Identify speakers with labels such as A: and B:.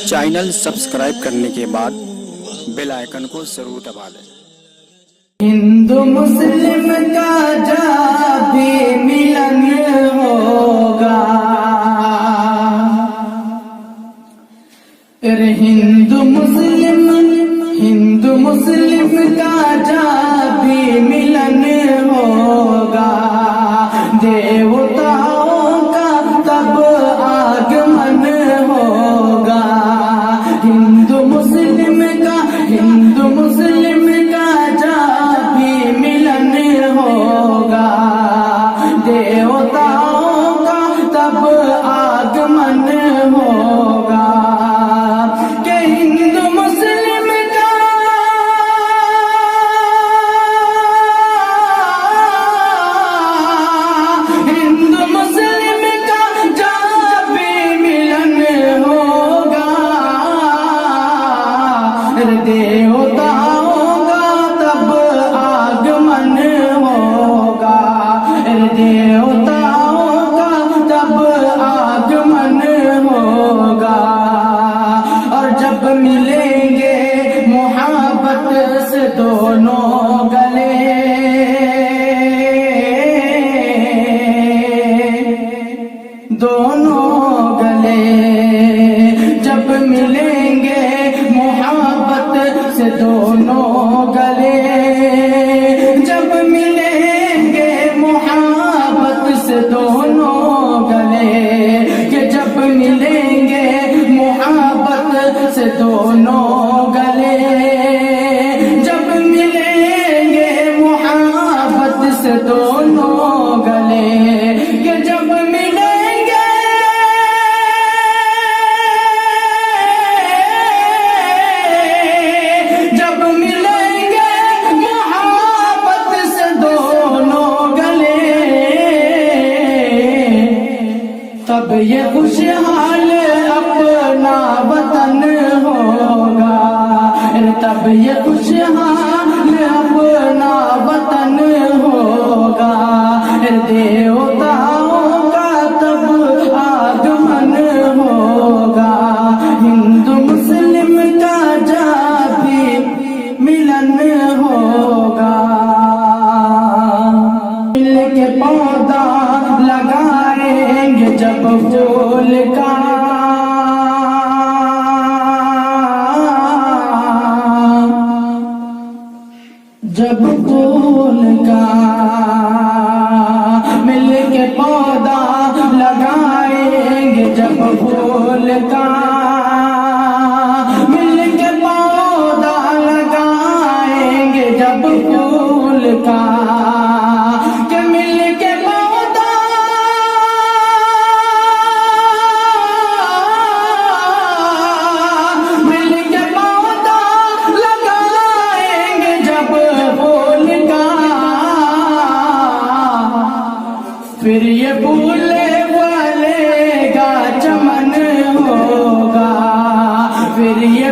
A: Channel subscribe करने के बाद बेल आइकन को जरूर दबा लें।
B: हिंदू मुस्लिम का जब भी मिलन होगा, हिंदू मुस्लिम का जब भी मिलन होगा, देवताओं का तब आगमन होगा। हिंदू मुस्लिम का जब भी मिलन होगा, देवताओं का तब आगमन होगा। कि हिंदू मुस्लिम का जब भी मिलन होगा, देवताओं का तब आगमन होगा। देवताओं का तब आगमन होगा। और जब मिलेंगे मोहब्बत से दोनों गले, जब मिलेंगे मोहब्बत से दोनों गले, जब मिलेंगे मोहब्बत से दोनों गले, कि जब मिलेंगे मोहब्बत से दोनों गले, जब मिलेंगे मोहब्बत से दोनों गले, कि जब मिलेंगे मोहब्बत से दोनों गले, तब ये खुशहाल अपना वतन होगा। तब ये खुशहाल अपना वतन होगा। देवताओं का तब आगमन होगा। हिंदू मुस्लिम का जब भी मिलन होगा। मिल के पौधा लगाएंगे जब फूल का, जब फूल का मिल के पौधा लगाएंगे जब फूल का, मिल के पौधा लगाएंगे जब फूल का, कि मिल के पौधा लगाएंगे जब फूल का, फिर ये फूले वाले का चमन होगा। फिर ये